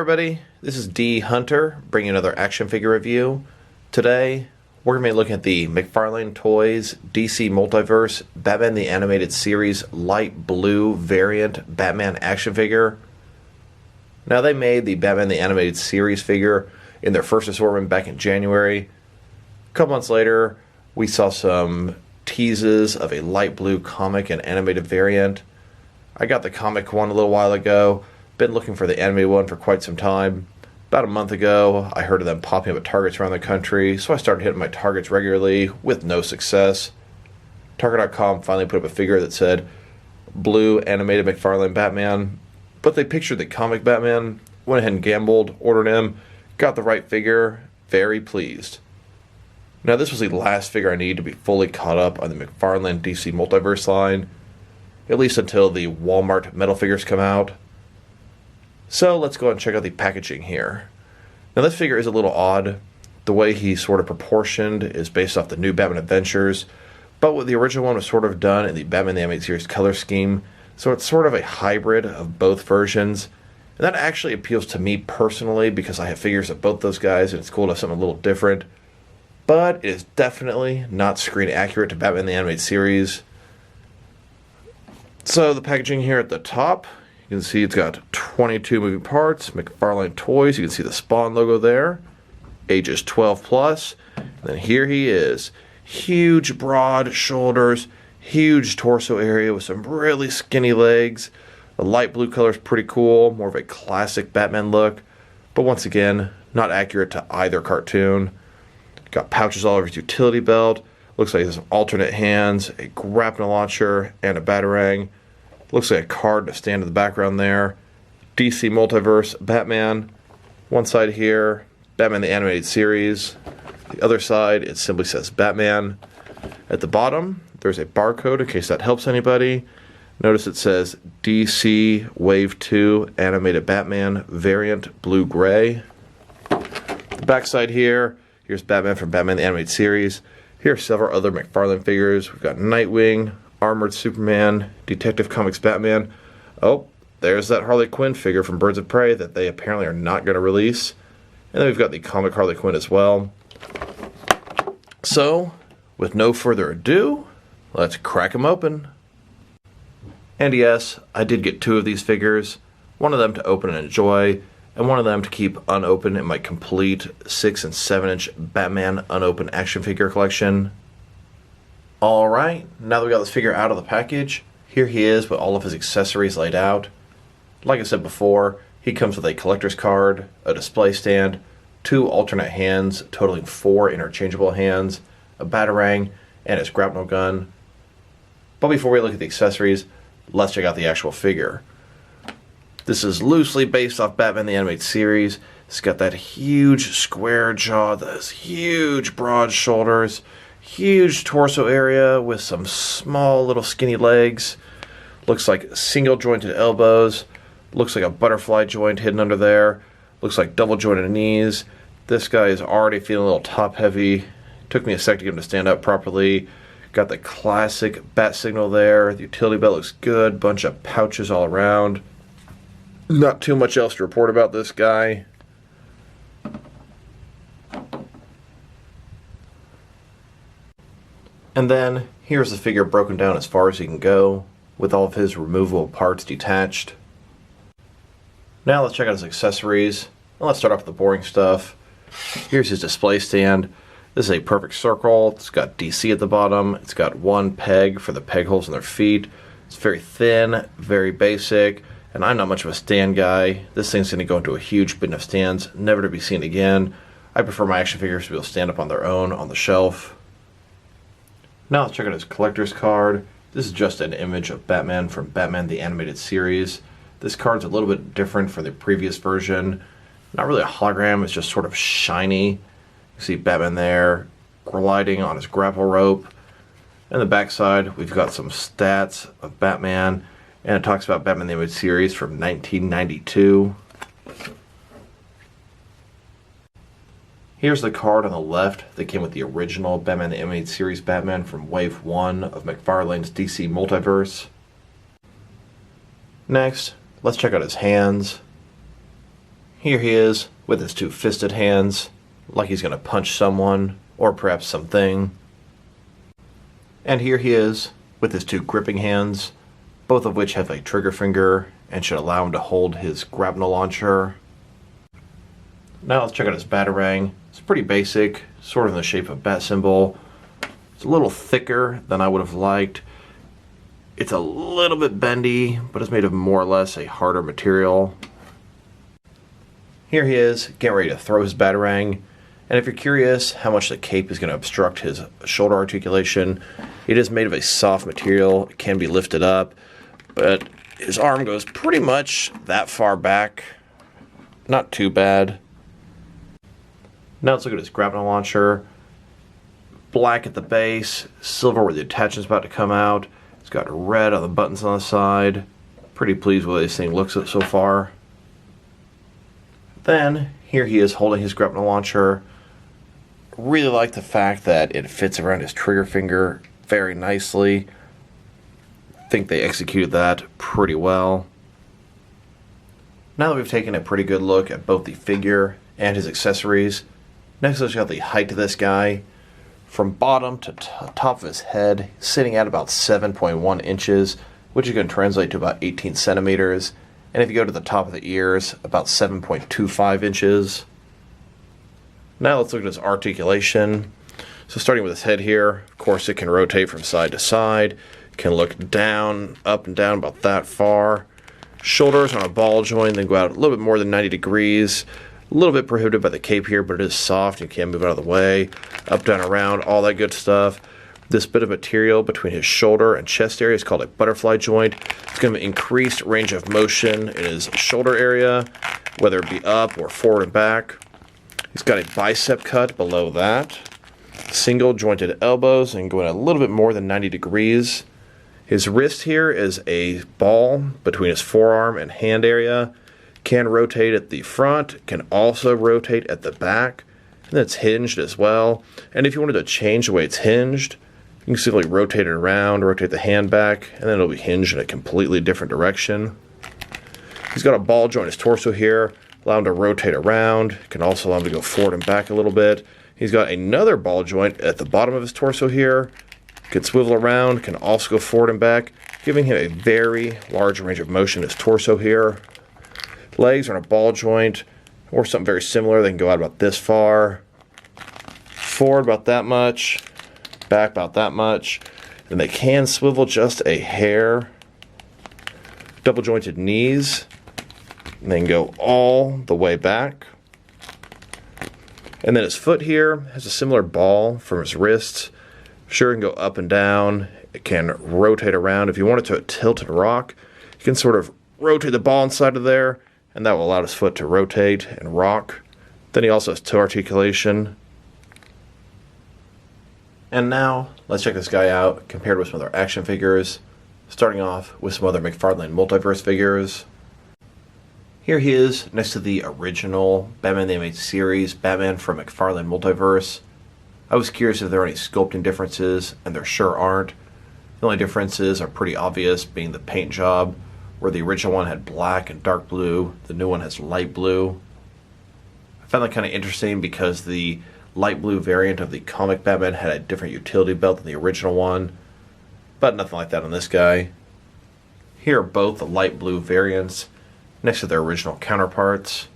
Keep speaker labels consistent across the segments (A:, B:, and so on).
A: everybody, this is D Hunter bringing another action figure review. Today we're going to be looking at the McFarlane Toys DC Multiverse Batman the Animated Series light blue variant Batman action figure. Now they made the Batman the Animated Series figure in their first assortment back in January. A couple months later we saw some teases of a light blue comic and animated variant. I got the comic one a little while ago. Been looking for the animated one for quite some time. About a month ago, I heard of them popping up at Targets around the country, so I started hitting my Targets regularly with no success. Target.com finally put up a figure that said blue animated McFarlane Batman, but they pictured the comic Batman, went ahead and gambled, ordered him, got the right figure, very pleased. Now this was the last figure I needed to be fully caught up on the McFarlane DC Multiverse line, at least until the Walmart metal figures come out. So let's go and check out the packaging here. Now this figure is a little odd. The way he's sort of proportioned is based off the new Batman Adventures, but what the original one was sort of done in the Batman the Animated Series color scheme, so it's sort of a hybrid of both versions. And that actually appeals to me personally because I have figures of both those guys and it's cool to have something a little different. But it is definitely not screen accurate to Batman the Animated Series. So the packaging here at the top, you can see it's got 22 moving parts, McFarlane Toys. You can see the Spawn logo there. Ages 12 plus. And then here he is. Huge broad shoulders, huge torso area with some really skinny legs. The light blue color is pretty cool, more of a classic Batman look. But once again, not accurate to either cartoon. Got pouches all over his utility belt. Looks like he has alternate hands, a grapnel launcher, and a batarang. Looks like a card to stand in the background there. DC Multiverse Batman. One side here, Batman the Animated Series. The other side, it simply says Batman. At the bottom, there's a barcode in case that helps anybody. Notice it says DC Wave 2 Animated Batman Variant Blue-Gray. The back side here, here's Batman from Batman the Animated Series. Here are several other McFarlane figures. We've got Nightwing, Armored Superman, Detective Comics Batman. Oh, there's that Harley Quinn figure from Birds of Prey that they apparently are not going to release. And then we've got the comic Harley Quinn as well. So, with no further ado, let's crack them open. And yes, I did get two of these figures. One of them to open and enjoy, and one of them to keep unopened in my complete 6 and 7 inch Batman unopened action figure collection. Alright, now that we got this figure out of the package, here he is with all of his accessories laid out. Like I said before, he comes with a collector's card, a display stand, 2 alternate hands totaling 4 interchangeable hands, a batarang, and his grapnel gun. But before we look at the accessories, let's check out the actual figure. This is loosely based off Batman the Animated Series. It's got that huge square jaw, those huge broad shoulders, huge torso area with some small little skinny legs. Looks like single jointed elbows. Looks like a butterfly joint hidden under there. Looks like double jointed knees. This guy is already feeling a little top heavy. Took me a sec to get him to stand up properly. Got the classic bat signal there. The utility belt looks good. Bunch of pouches all around. Not too much else to report about this guy. And then, here's the figure broken down as far as he can go, with all of his removable parts detached. Now let's check out his accessories. Well, let's start off with the boring stuff. Here's his display stand. This is a perfect circle. It's got DC at the bottom. It's got one peg for the peg holes in their feet. It's very thin, very basic, and I'm not much of a stand guy. This thing's going to go into a huge bin of stands, never to be seen again. I prefer my action figures to be able to stand up on their own on the shelf. Now let's check out his collector's card. This is just an image of Batman from Batman the Animated Series. This card's a little bit different from the previous version. Not really a hologram, it's just sort of shiny. You see Batman there, gliding on his grapple rope. And the back side, we've got some stats of Batman, and it talks about Batman the Animated Series from 1992. Here's the card on the left that came with the original Batman the Animated Series Batman from Wave 1 of McFarlane's DC Multiverse. Next, let's check out his hands. Here he is with his two fisted hands, like he's going to punch someone, or perhaps something. And here he is with his two gripping hands, both of which have a trigger finger and should allow him to hold his grapnel launcher. Now let's check out his batarang. It's pretty basic, sort of in the shape of a bat symbol. It's a little thicker than I would have liked. It's a little bit bendy, but it's made of more or less a harder material. Here he is, getting ready to throw his batarang. And if you're curious how much the cape is going to obstruct his shoulder articulation, it is made of a soft material. It can be lifted up, but his arm goes pretty much that far back. Not too bad. Now let's look at his grapnel launcher. Black at the base, silver where the attachment's about to come out. It's got red on the buttons on the side. Pretty pleased with the way this thing looks so far. Then, here he is holding his grapnel launcher. Really like the fact that it fits around his trigger finger very nicely. Think they executed that pretty well. Now that we've taken a pretty good look at both the figure and his accessories, next let's check out the height of this guy. From bottom to top of his head, sitting at about 7.1 inches, which is going to translate to about 18 centimeters. And if you go to the top of the ears, about 7.25 inches. Now let's look at his articulation. So starting with his head here, of course it can rotate from side to side. It can look down, up and down about that far. Shoulders on a ball joint, then go out a little bit more than 90 degrees. A little bit prohibited by the cape here, but it is soft. You can't move it out of the way. Up, down, around, all that good stuff. This bit of material between his shoulder and chest area is called a butterfly joint. It's going to increase range of motion in his shoulder area, whether it be up or forward and back. He's got a bicep cut below that. Single jointed elbows and going a little bit more than 90 degrees. His wrist here is a ball between his forearm and hand area. Can rotate at the front, can also rotate at the back, and then it's hinged as well. And if you wanted to change the way it's hinged, you can simply rotate it around, rotate the hand back, and then it'll be hinged in a completely different direction. He's got a ball joint in his torso here, allow him to rotate around, can also allow him to go forward and back a little bit. He's got another ball joint at the bottom of his torso here, can swivel around, can also go forward and back, giving him a very large range of motion in his torso here. Legs are on a ball joint, or something very similar. They can go out about this far, forward about that much, back about that much, and they can swivel just a hair. Double jointed knees, and they can go all the way back. And then his foot here has a similar ball from his wrists. Sure, it can go up and down. It can rotate around. If you want it to tilt and rock, you can sort of rotate the ball inside of there, and that will allow his foot to rotate and rock. Then he also has toe articulation. And now, let's check this guy out compared with some other action figures, starting off with some other McFarlane Multiverse figures. Here he is next to the original Batman the Animated Series, Batman from McFarlane Multiverse. I was curious if there are any sculpting differences, and there sure aren't. The only differences are pretty obvious, being the paint job, where the original one had black and dark blue, the new one has light blue. I found that kind of interesting because the light blue variant of the comic Batman had a different utility belt than the original one, but nothing like that on this guy. Here are both the light blue variants next to their original counterparts.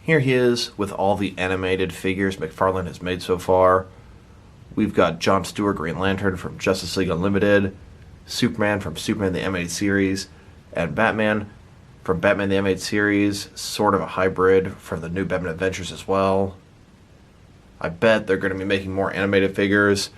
A: Here he is with all the animated figures McFarlane has made so far. We've got John Stewart Green Lantern from Justice League Unlimited, Superman from Superman the Animated Series, and Batman from Batman the Animated Series, sort of a hybrid from the new Batman Adventures as well. I bet they're going to be making more animated figures.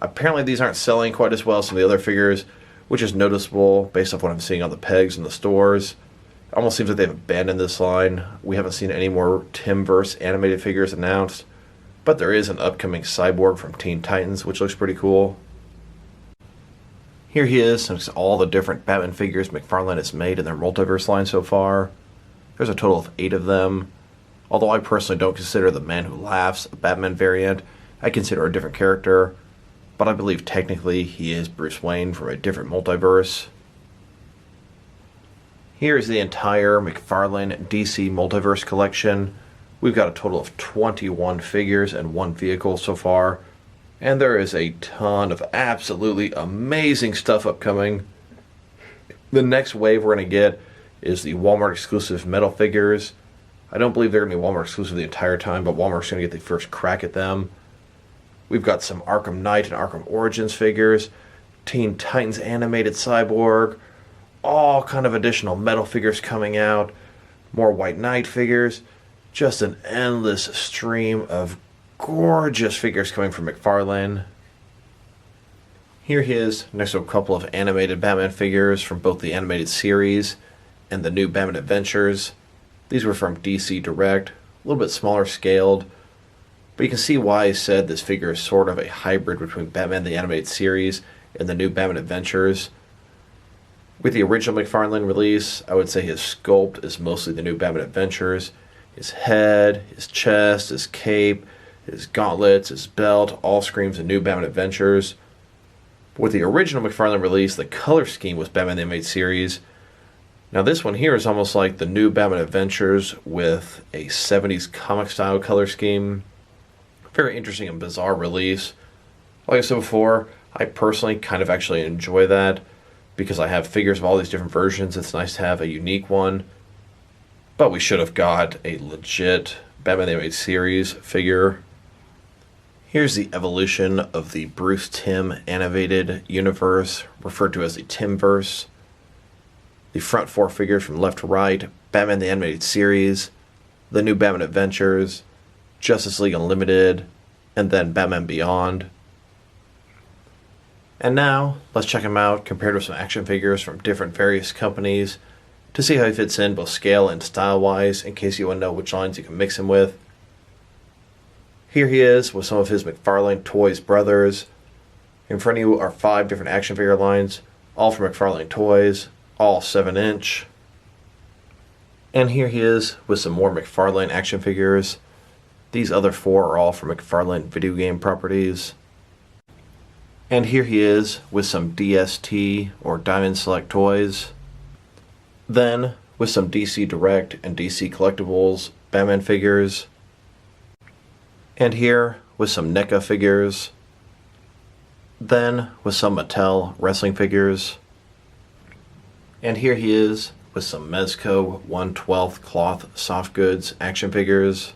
A: Apparently these aren't selling quite as well as some of the other figures, which is noticeable based off what I'm seeing on the pegs in the stores. It almost seems like they've abandoned this line. We haven't seen any more Timverse animated figures announced, but there is an upcoming Cyborg from Teen Titans, which looks pretty cool. Here he is, amongst all the different Batman figures McFarlane has made in their Multiverse line so far. There's a total of 8 of them. Although I personally don't consider the Man Who Laughs a Batman variant, I consider a different character, but I believe technically he is Bruce Wayne from a different multiverse. Here is the entire McFarlane DC Multiverse collection. We've got a total of 21 figures and one vehicle so far. And there is a ton of absolutely amazing stuff upcoming. The next wave we're going to get is the Walmart exclusive metal figures. I don't believe they're going to be Walmart exclusive the entire time, but Walmart's going to get the first crack at them. We've got some Arkham Knight and Arkham Origins figures, Teen Titans animated Cyborg, all kind of additional metal figures coming out, more White Knight figures, just an endless stream of gorgeous figures coming from McFarlane. Here he is next to a couple of animated Batman figures from both the animated series and the new Batman Adventures. These were from DC Direct, a little bit smaller scaled, but you can see why I said this figure is sort of a hybrid between Batman the Animated Series and the new Batman Adventures. With the original McFarlane release, I would say his sculpt is mostly the new Batman Adventures. His head, his chest, his cape, his gauntlets, his belt, all screams the new Batman Adventures. With the original McFarlane release, the color scheme was Batman the Animated Series. Now this one here is almost like the new Batman Adventures with a 70s comic style color scheme. Very interesting and bizarre release. Like I said before, I personally kind of actually enjoy that because I have figures of all these different versions. It's nice to have a unique one. But we should have got a legit Batman the Animated Series figure. Here's the evolution of the Bruce Timm animated universe, referred to as the Timmverse. The front four figures from left to right, Batman the Animated Series, the new Batman Adventures, Justice League Unlimited, and then Batman Beyond. And now, let's check him out compared with some action figures from different various companies to see how he fits in both scale and style-wise, in case you want to know which lines you can mix him with. Here he is with some of his McFarlane Toys brothers. In front of you are 5 different action figure lines, all from McFarlane Toys, all 7-inch. And here he is with some more McFarlane action figures. These other 4 are all from McFarlane video game properties. And here he is with some DST or Diamond Select toys. Then with some DC Direct and DC Collectibles Batman figures. And here with some NECA figures. Then with some Mattel wrestling figures. And here he is with some Mezco 1/12 cloth soft goods action figures.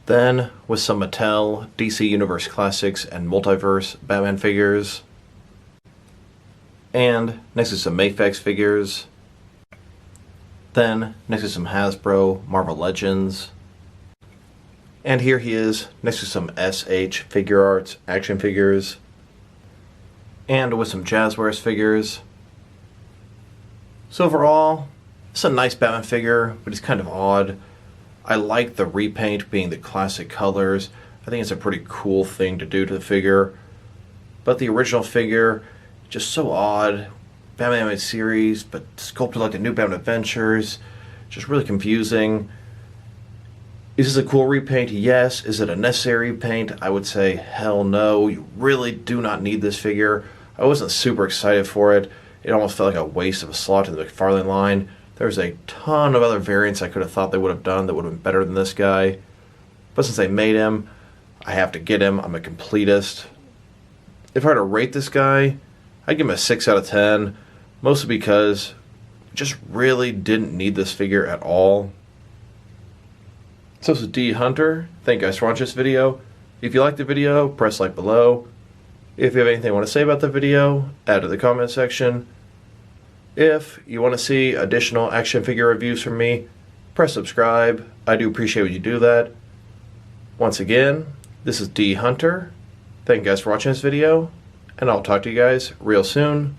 A: Then with some Mattel DC Universe Classics and Multiverse Batman figures. And next to some Mafex figures. Then next to some Hasbro Marvel Legends. And here he is next to some SH Figure Arts action figures. And with some Jazzwares figures. So overall, it's a nice Batman figure, but he's kind of odd. I like the repaint being the classic colors. I think it's a pretty cool thing to do to the figure. But the original figure, just so odd. Batman Animated Series, but sculpted like the new Batman Adventures. Just really confusing. Is this a cool repaint? Yes. Is it a necessary repaint? I would say hell no. You really do not need this figure. I wasn't super excited for it. It almost felt like a waste of a slot in the McFarlane line. There's a ton of other variants I could have thought they would have done that would have been better than this guy. But since they made him, I have to get him. I'm a completist. If I were to rate this guy, I'd give him a 6 out of 10. Mostly because I just really didn't need this figure at all. So this is D Hunter. Thank you guys for watching this video. If you liked the video, press like below. If you have anything you want to say about the video, add to the comment section. If you want to see additional action figure reviews from me, press subscribe. I do appreciate when you do that. Once again, this is D Hunter. Thank you guys for watching this video, and I'll talk to you guys real soon.